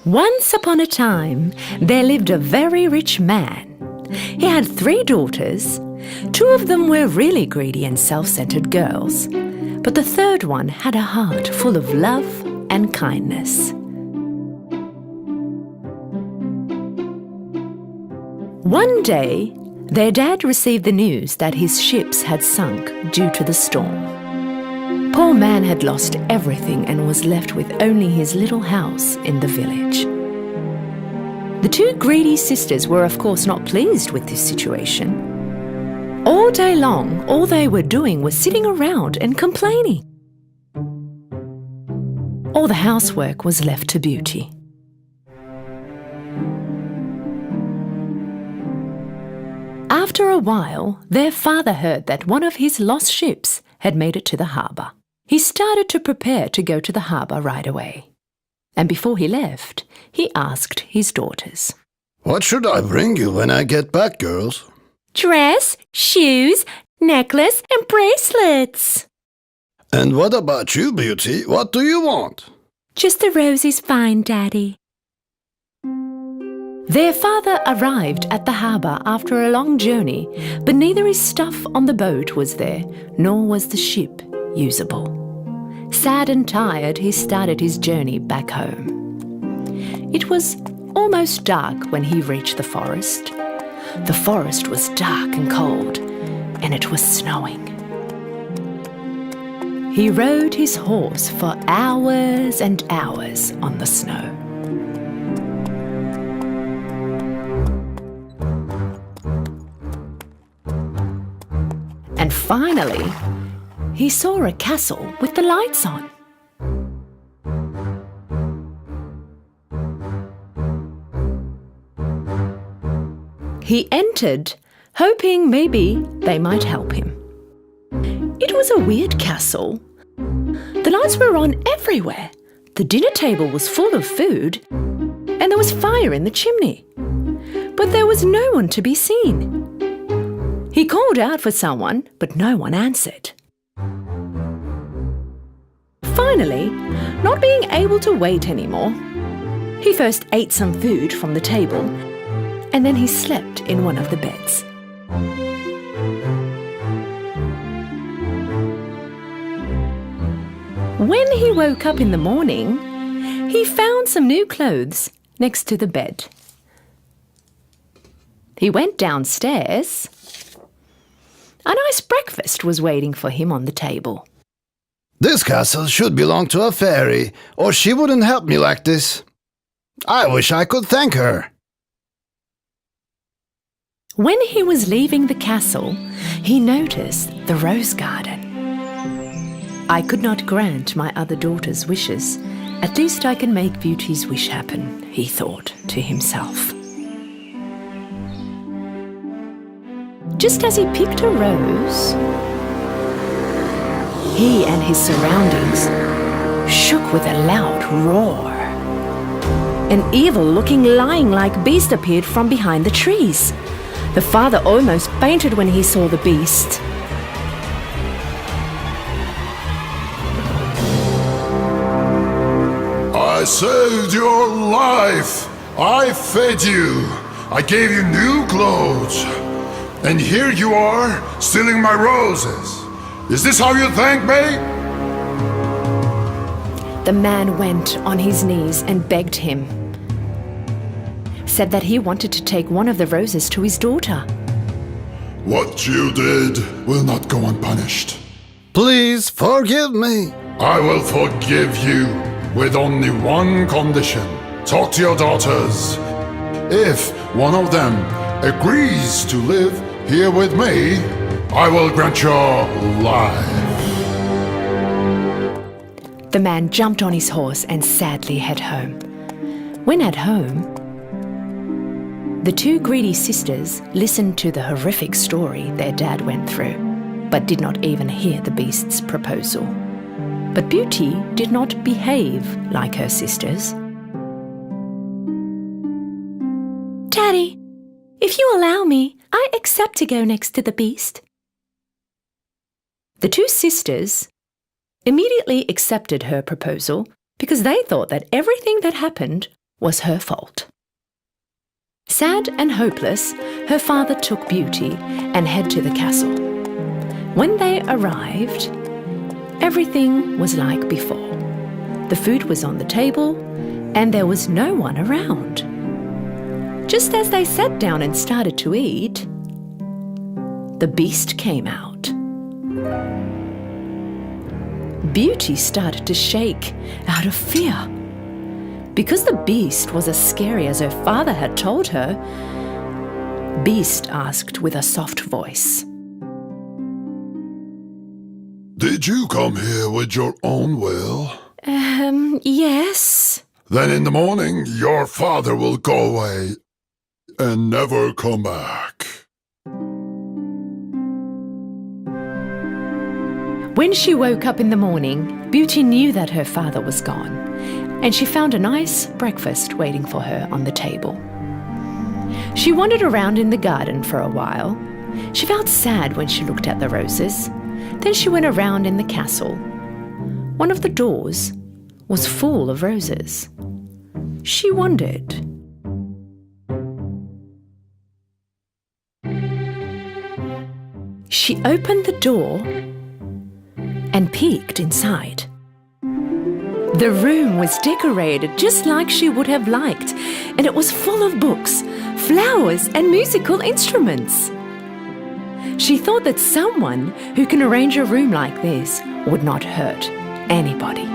Once upon a time, there lived a very rich man. He had 3 daughters. 2 of them were really greedy and self-centered girls, but the 3rd one had a heart full of love and kindness. One day, their dad received the news that his ships had sunk due to the storm. Poor man had lost everything and was left with only his little house in the village. The 2 greedy sisters were of course not pleased with this situation. All day long, all they were doing was sitting around and complaining. All the housework was left to Beauty. After a while, their father heard that one of his lost ships had made it to the harbour. He started to prepare to go to the harbour right away. And before he left, he asked his daughters, "What should I bring you when I get back, girls?" "Dress, shoes, necklace and bracelets." "And what about you, Beauty? What do you want?" "Just the rose is fine, Daddy." Their father arrived at the harbour after a long journey, but neither his stuff on the boat was there, nor was the ship usable. Sad and tired, he started his journey back home. It was almost dark when he reached the forest. The forest was dark and cold, and it was snowing. He rode his horse for hours and hours on the snow. And finally, he saw a castle with the lights on. He entered, hoping maybe they might help him. It was a weird castle. The lights were on everywhere. The dinner table was full of food, and there was fire in the chimney. But there was no one to be seen. He called out for someone, but no one answered. Finally, not being able to wait anymore, he first ate some food from the table, and then he slept in one of the beds. When he woke up in the morning, he found some new clothes next to the bed. He went downstairs. A nice breakfast was waiting for him on the table. "This castle should belong to a fairy, or she wouldn't help me like this. I wish I could thank her." When he was leaving the castle, he noticed the rose garden. "I could not grant my other daughter's wishes. At least I can make Beauty's wish happen," he thought to himself. Just as he picked a rose, he and his surroundings shook with a loud roar. An evil-looking lion-like beast appeared from behind the trees. The father almost fainted when he saw the beast. "I saved your life. I fed you. I gave you new clothes. And here you are, stealing my roses. Is this how you thank me?" The man went on his knees and begged him, said that he wanted to take one of the roses to his daughter. "What you did will not go unpunished. "Please forgive me." I will forgive you with only one condition. Talk to your daughters. If one of them agrees to live here with me, I will grant your life." The man jumped on his horse and sadly headed home. When at home, the 2 greedy sisters listened to the horrific story their dad went through, but did not even hear the beast's proposal. But Beauty did not behave like her sisters. "Daddy, if you allow me, I accept to go next to the beast." The 2 sisters immediately accepted her proposal because they thought that everything that happened was her fault. Sad and hopeless, her father took Beauty and headed to the castle. When they arrived, everything was like before. The food was on the table and there was no one around. Just as they sat down and started to eat, the beast came out. Beauty started to shake out of fear. Because the beast was as scary as her father had told her, Beast asked with a soft voice, Did you come here with your own will? Yes. Then in the morning, your father will go away and never come back. When she woke up in the morning, Beauty knew that her father was gone, and she found a nice breakfast waiting for her on the table. She wandered around in the garden for a while. She felt sad when she looked at the roses. Then she went around in the castle. One of the doors was full of roses. She wondered. She opened the door and peeked inside. The room was decorated just like she would have liked, and it was full of books, flowers, and musical instruments. She thought that someone who can arrange a room like this would not hurt anybody.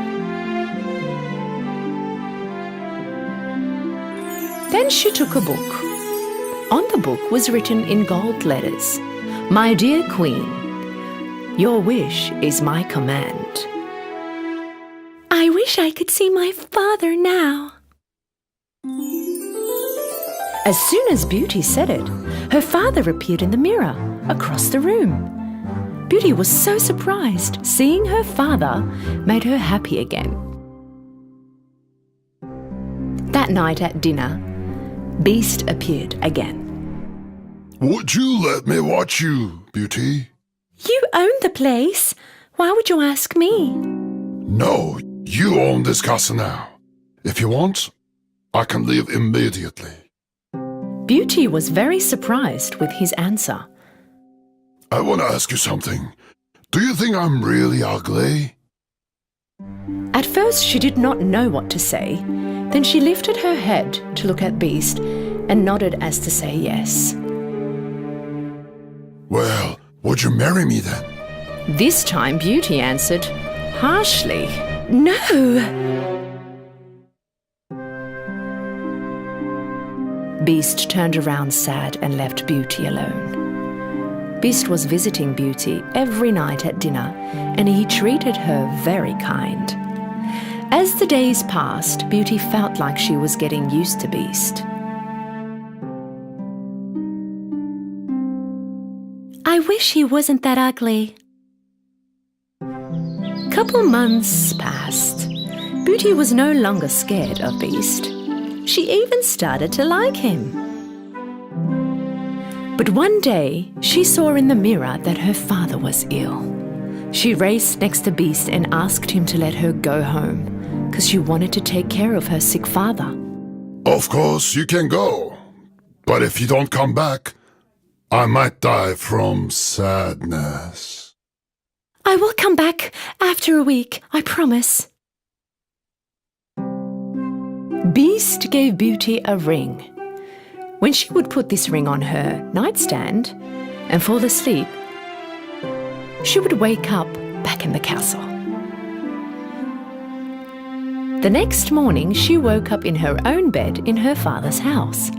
Then she took a book. On the book was written in gold letters, "My dear Queen, your wish is my command." I wish I could see my father now. As soon as Beauty said it, her father appeared in the mirror across the room. Beauty was so surprised. Seeing her father made her happy again. That night at dinner, Beast appeared again. Would you let me watch you, Beauty? You own the place. Why would you ask me? No, you own this castle now. If you want, I can leave immediately. Beauty was very surprised with his answer. I want to ask you something. Do you think I'm really ugly? At first she did not know what to say. Then she lifted her head to look at Beast and nodded as to say yes. Well, would you marry me then? This time Beauty answered harshly, "No." Beast turned around sad and left Beauty alone. Beast was visiting Beauty every night at dinner, and he treated her very kind. As the days passed, Beauty felt like she was getting used to Beast. I wish he wasn't that ugly. Couple months passed. Beauty was no longer scared of Beast. She even started to like him. But one day, she saw in the mirror that her father was ill. She raced next to Beast and asked him to let her go home, because she wanted to take care of her sick father. Of course, you can go. But if you don't come back, I might die from sadness. I will come back after a week, I promise. Beast gave Beauty a ring. When she would put this ring on her nightstand and fall asleep, she would wake up back in the castle. The next morning, she woke up in her own bed in her father's house.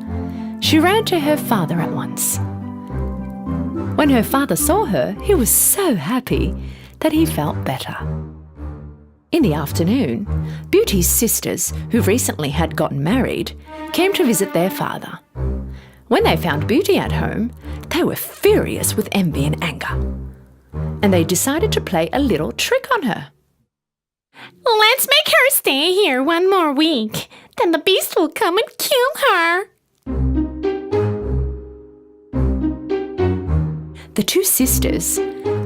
She ran to her father at once. When her father saw her, he was so happy that he felt better. In the afternoon, Beauty's sisters, who recently had gotten married, came to visit their father. When they found Beauty at home, they were furious with envy and anger. And they decided to play a little trick on her. Let's make her stay here one more week. Then the beast will come and kill her. The two sisters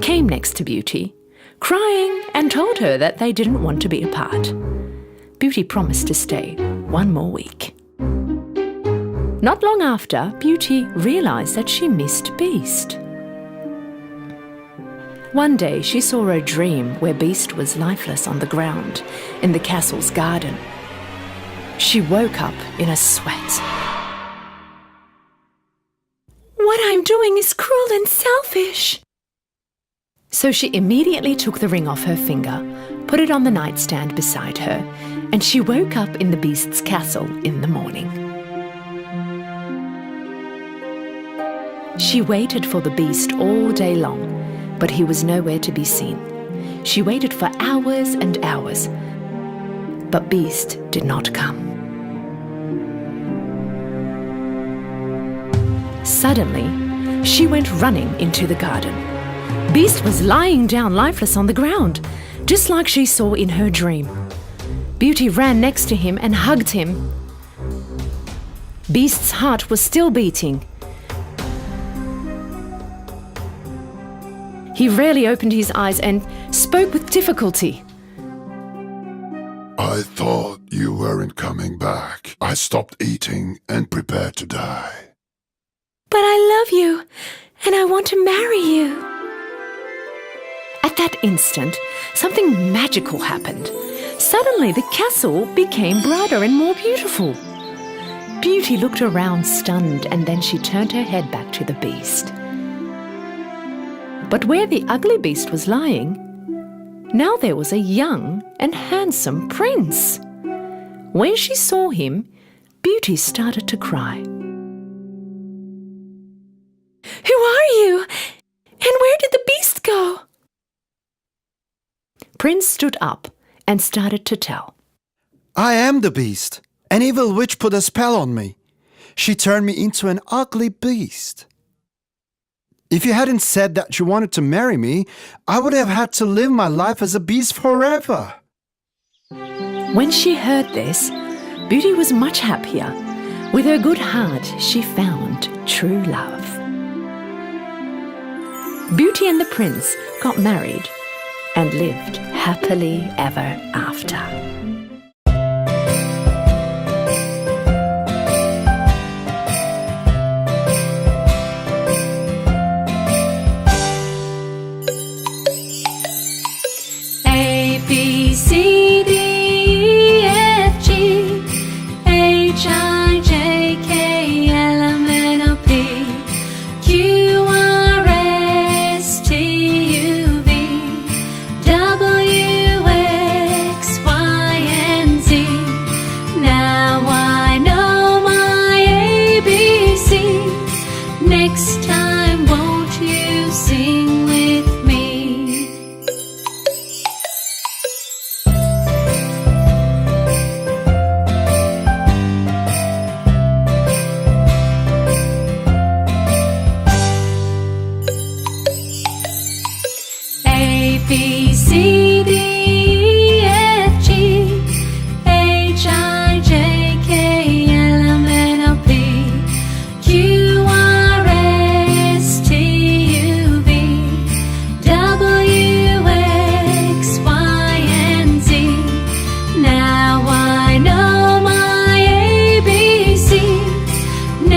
came next to Beauty, crying, and told her that they didn't want to be apart. Beauty promised to stay one more week. Not long after, Beauty realised that she missed Beast. One day she saw a dream where Beast was lifeless on the ground in the castle's garden. She woke up in a sweat. "What I'm doing is cruel and selfish." So she immediately took the ring off her finger, put it on the nightstand beside her, and she woke up in the Beast's castle in the morning. She waited for the Beast all day long, but he was nowhere to be seen. She waited for hours and hours, but Beast did not come. Suddenly, she went running into the garden. Beast was lying down lifeless on the ground, just like she saw in her dream. Beauty ran next to him and hugged him. Beast's heart was still beating. He rarely opened his eyes and spoke with difficulty. I thought you weren't coming back. I stopped eating and prepared to die. "But I love you, and I want to marry you." At that instant, something magical happened. Suddenly, the castle became brighter and more beautiful. Beauty looked around stunned, and then she turned her head back to the Beast. But where the ugly Beast was lying, now there was a young and handsome prince. When she saw him, Beauty started to cry. "Who are you? And where did the Beast go?" Prince stood up and started to tell. I am the Beast. An evil witch put a spell on me. She turned me into an ugly beast. If you hadn't said that you wanted to marry me, I would have had to live my life as a beast forever. When she heard this, Beauty was much happier. With her good heart, she found true love. Beauty and the prince got married and lived happily ever after. A, B, C, D, E, F, G, H, I, J, K, L, M, N, O, P, Q, R, S, T, U, V, W, X, Y, and Z. Now I know my ABCs. Next time, won't you sing with me? A, B, C, D, E, F, G, H, I, J, K, L, M, N, O, P, Q, R, S, T, U, V, W, X, Y, and Z. Now I know my ABCs.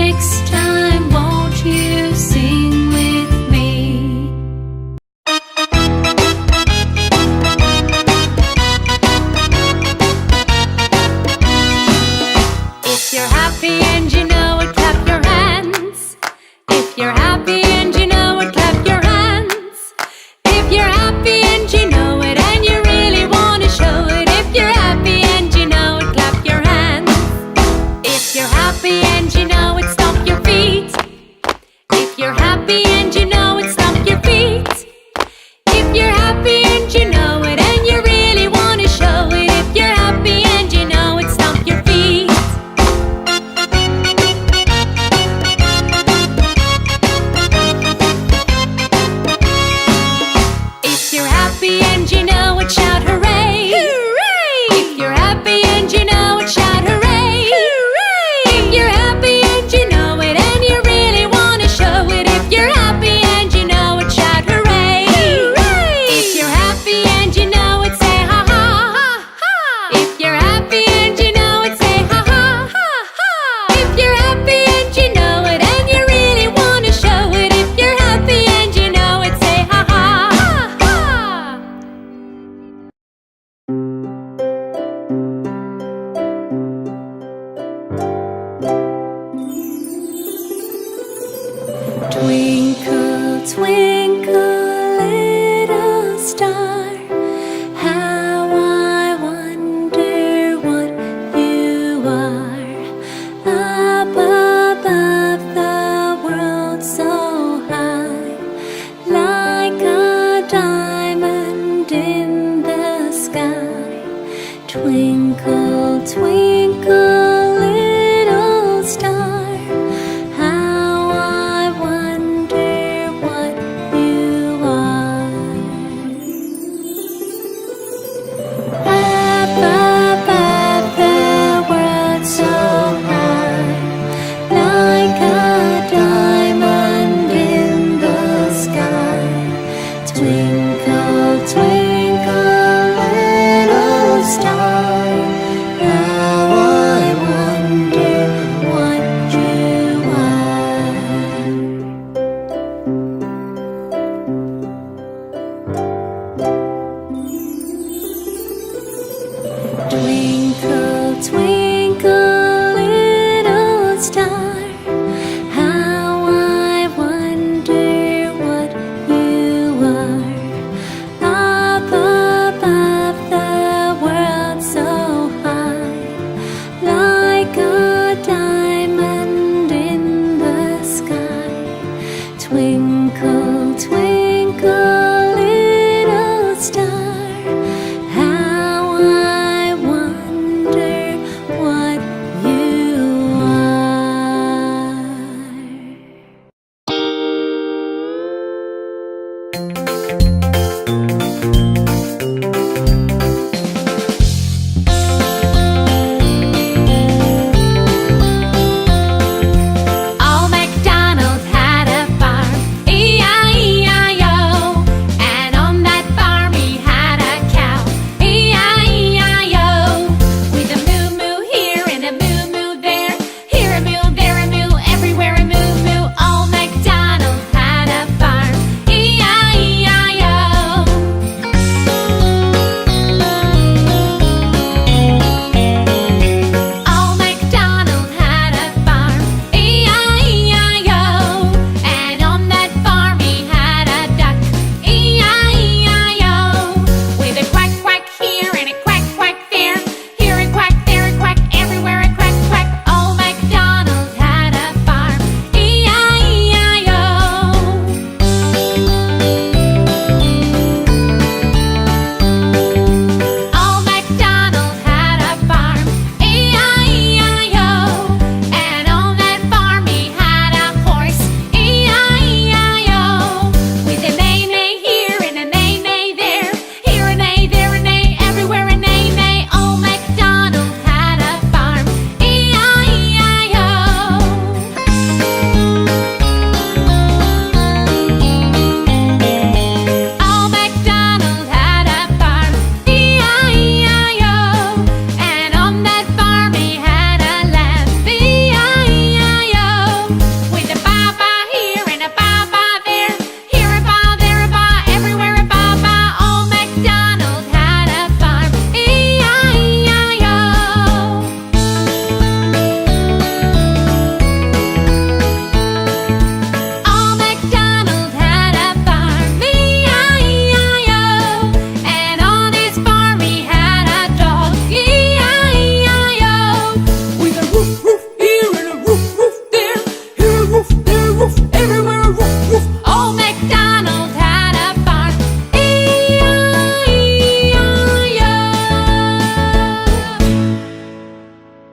Next time, won't you sing with me? If you're happy and you know it, clap your hands. If you're happy and you know it, clap your hands. If you're happy and you know it and you really want to show it. If you're happy and you know it, clap your hands. If you're happy and you know it, stomp your feet. If you're happy and